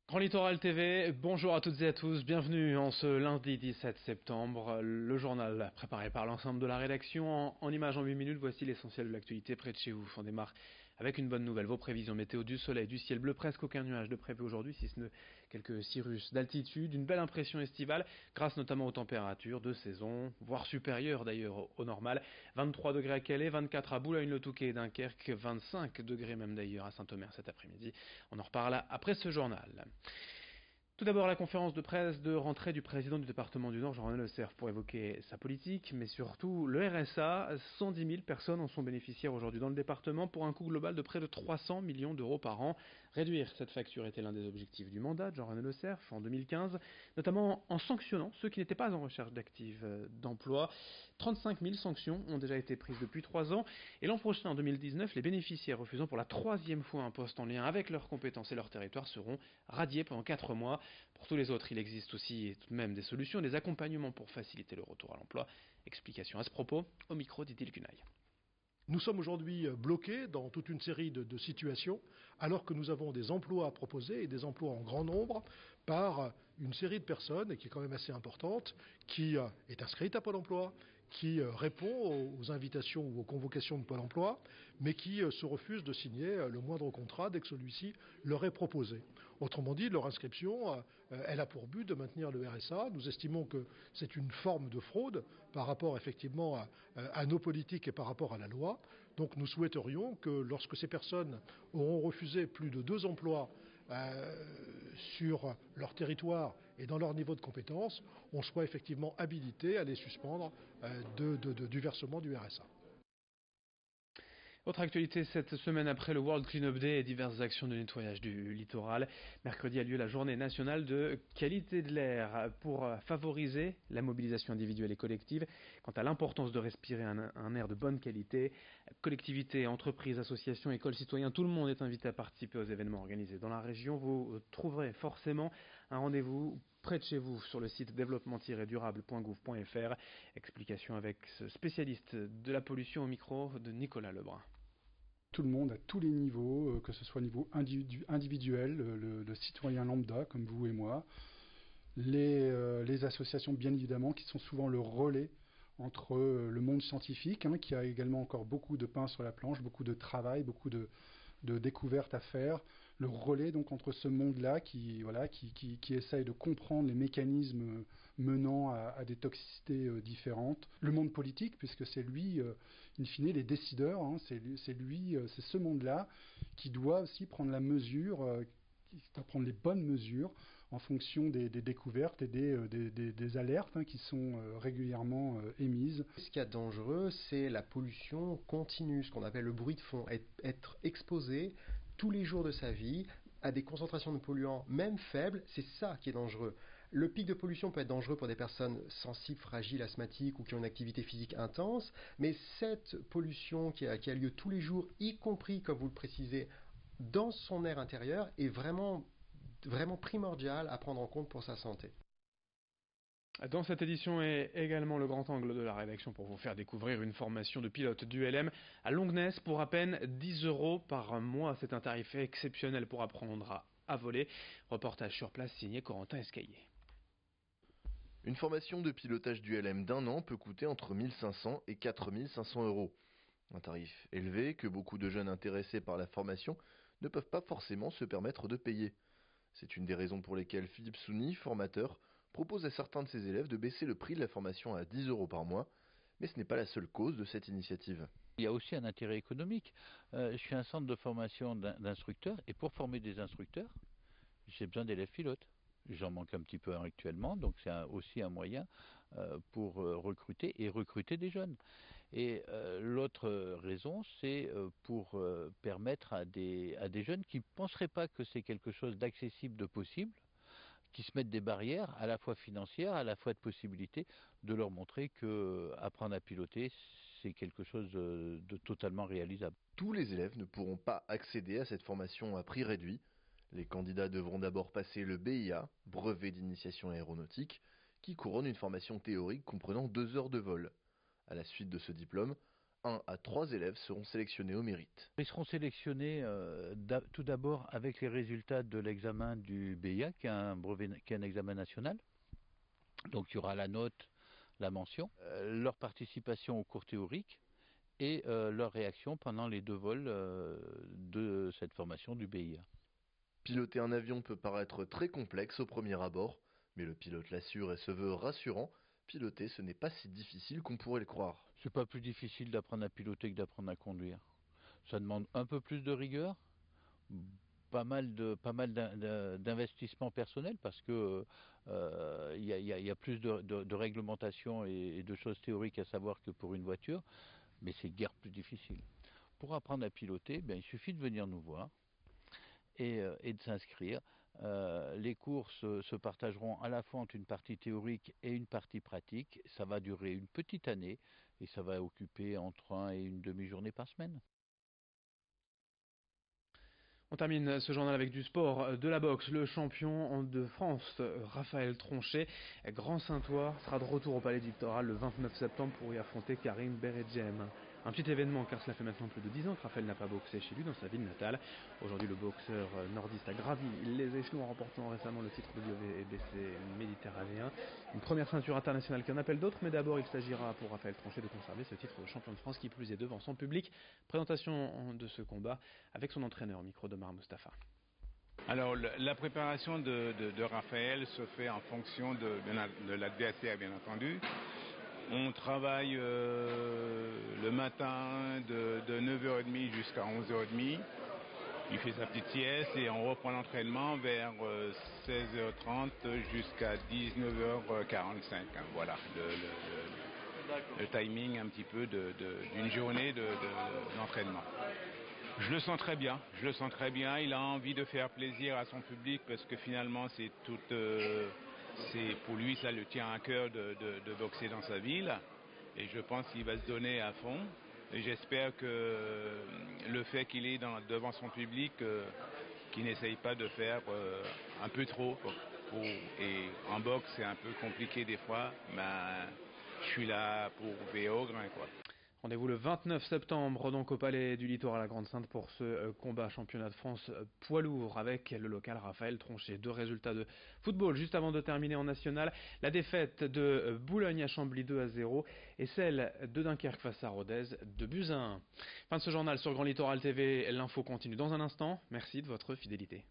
Grand Littoral TV, bonjour à toutes et à tous, bienvenue en ce lundi 17 septembre. Le journal préparé par l'ensemble de la rédaction en images en 8 minutes, voici l'essentiel de l'actualité près de chez vous. On démarre avec une bonne nouvelle, vos prévisions météo du soleil, du ciel bleu, presque aucun nuage de prévu aujourd'hui, si ce n'est quelques cirrus d'altitude, une belle impression estivale, grâce notamment aux températures de saison, voire supérieures d'ailleurs au normal. 23 degrés à Calais, 24 à Boulogne-le-Touquet et Dunkerque, 25 degrés même d'ailleurs à Saint-Omer cet après-midi. On en reparle après ce journal. Tout d'abord, la conférence de presse de rentrée du président du département du Nord, Jean-René Le Cerf, pour évoquer sa politique, mais surtout le RSA. 110 000 personnes en sont bénéficiaires aujourd'hui dans le département pour un coût global de près de 300 millions d'euros par an. Réduire cette facture était l'un des objectifs du mandat de Jean-René Le Cerf en 2015, notamment en sanctionnant ceux qui n'étaient pas en recherche d'actifs d'emploi. 35 000 sanctions ont déjà été prises depuis 3 ans et l'an prochain, en 2019, les bénéficiaires refusant pour la 3e fois un poste en lien avec leurs compétences et leur territoire seront radiés pendant 4 mois. Pour tous les autres, il existe aussi tout de même des solutions, des accompagnements pour faciliter le retour à l'emploi. Explication à ce propos au micro d'Idil Gunaï. Nous sommes aujourd'hui bloqués dans toute une série de situations, alors que nous avons des emplois à proposer et des emplois en grand nombre par une série de personnes, et qui est quand même assez importante, qui est inscrite à Pôle emploi, qui répond aux invitations ou aux convocations de Pôle emploi, mais qui se refuse de signer le moindre contrat dès que celui-ci leur est proposé. Autrement dit, leur inscription, elle a pour but de maintenir le RSA. Nous estimons que c'est une forme de fraude par rapport effectivement à nos politiques et par rapport à la loi. Donc nous souhaiterions que lorsque ces personnes auront refusé plus de 2 emplois sur leur territoire et dans leur niveau de compétence, on soit effectivement habilité à les suspendre du versement du RSA. Autre actualité cette semaine après le World Clean Up Day et diverses actions de nettoyage du littoral. Mercredi a lieu la journée nationale de qualité de l'air pour favoriser la mobilisation individuelle et collective. Quant à l'importance de respirer un air de bonne qualité, collectivités, entreprises, associations, écoles, citoyens, tout le monde est invité à participer aux événements organisés dans la région. Vous trouverez forcément un rendez-vous près de chez vous sur le site développement-durable.gouv.fr. Explication avec ce spécialiste de la pollution au micro de Nicolas Lebrun. Tout le monde à tous les niveaux, que ce soit au niveau individuel, le citoyen lambda comme vous et moi, les associations bien évidemment qui sont souvent le relais entre le monde scientifique, qui a également encore beaucoup de pain sur la planche, beaucoup de travail, beaucoup de découvertes à faire, le relais donc entre ce monde-là qui essaye de comprendre les mécanismes menant à des toxicités différentes, le monde politique puisque c'est lui, in fine, les décideurs, c'est ce monde-là qui doit aussi prendre la mesure, qui doit prendre les bonnes mesures en fonction des découvertes et des alertes qui sont régulièrement émises. Ce qui est dangereux, c'est la pollution continue, ce qu'on appelle le bruit de fond, être exposé tous les jours de sa vie à des concentrations de polluants, même faibles, c'est ça qui est dangereux. Le pic de pollution peut être dangereux pour des personnes sensibles, fragiles, asthmatiques ou qui ont une activité physique intense, mais cette pollution qui a lieu tous les jours, y compris, comme vous le précisez, dans son air intérieur, est vraiment primordiale à prendre en compte pour sa santé. Dans cette édition est également le grand angle de la rédaction pour vous faire découvrir une formation de pilote d'ULM à Longnes pour à peine 10 € par mois. C'est un tarif exceptionnel pour apprendre à voler. Reportage sur place signé Corentin Escaillé. Une formation de pilotage d'ULM d'1 an peut coûter entre 1 500 et 4 500 €. Un tarif élevé que beaucoup de jeunes intéressés par la formation ne peuvent pas forcément se permettre de payer. C'est une des raisons pour lesquelles Philippe Souni, formateur, propose à certains de ses élèves de baisser le prix de la formation à 10 € par mois, mais ce n'est pas la seule cause de cette initiative. Il y a aussi un intérêt économique. Je suis un centre de formation d'instructeurs, et pour former des instructeurs, j'ai besoin d'élèves pilotes. J'en manque un petit peu actuellement, donc c'est aussi un moyen pour recruter des jeunes. Et l'autre raison, c'est pour permettre à des jeunes qui ne penseraient pas que c'est quelque chose d'accessible, de possible, qui se mettent des barrières à la fois financières, à la fois de possibilités, de leur montrer que apprendre à piloter, c'est quelque chose de totalement réalisable. Tous les élèves ne pourront pas accéder à cette formation à prix réduit. Les candidats devront d'abord passer le BIA, brevet d'initiation aéronautique, qui couronne une formation théorique comprenant 2 heures de vol. À la suite de ce diplôme, 1 à 3 élèves seront sélectionnés au mérite. Ils seront sélectionnés tout d'abord avec les résultats de l'examen du BIA, qui est un examen national. Donc il y aura la note, la mention, leur participation au cours théorique et leur réaction pendant les 2 vols de cette formation du BIA. Piloter un avion peut paraître très complexe au premier abord, mais le pilote l'assure et se veut rassurant. Piloter, ce n'est pas si difficile qu'on pourrait le croire. C'est pas plus difficile d'apprendre à piloter que d'apprendre à conduire. Ça demande un peu plus de rigueur, pas mal d'investissement personnel parce que y a plus de réglementation et de choses théoriques à savoir que pour une voiture, mais c'est guère plus difficile. Pour apprendre à piloter, il suffit de venir nous voir et de s'inscrire. Les cours se partageront à la fois entre une partie théorique et une partie pratique. Ça va durer une petite année et ça va occuper entre 1 et une demi-journée par semaine. On termine ce journal avec du sport, de la boxe. Le champion de France, Raphaël Tronchet, Grand Saintois, sera de retour au Palais du Littoral le 29 septembre pour y affronter Karim Beredjem. Un petit événement car cela fait maintenant plus de 10 ans que Raphaël n'a pas boxé chez lui dans sa ville natale. Aujourd'hui, le boxeur nordiste a gravi les échelons en remportant récemment le titre de WBC méditerranéen. Une première ceinture internationale qui en appelle d'autres, mais d'abord il s'agira pour Raphaël Tronchet de conserver ce titre de champion de France qui plus est devant son public. Présentation de ce combat avec son entraîneur, micro d'Omar Mustafa. Alors la préparation de Raphaël se fait en fonction de l'adversaire, bien entendu. On travaille le matin de 9h30 jusqu'à 11h30. Il fait sa petite sieste et on reprend l'entraînement vers 16h30 jusqu'à 19h45. Voilà le timing un petit peu d'une journée d'entraînement. Je le sens très bien, il a envie de faire plaisir à son public parce que finalement pour lui ça le tient à cœur de boxer dans sa ville et je pense qu'il va se donner à fond et j'espère que le fait qu'il est devant son public, qu'il n'essaye pas de faire un peu trop et en boxe c'est un peu compliqué des fois, je suis là pour veiller au grain quoi. Rendez-vous le 29 septembre donc au Palais du Littoral à la Grande Sainte pour ce combat championnat de France poids lourd avec le local Raphaël Tronchet. 2 résultats de football juste avant de terminer en national. La défaite de Boulogne à Chambly 2-0 et celle de Dunkerque face à Rodez 2-1. Fin de ce journal sur Grand Littoral TV. L'info continue dans un instant. Merci de votre fidélité.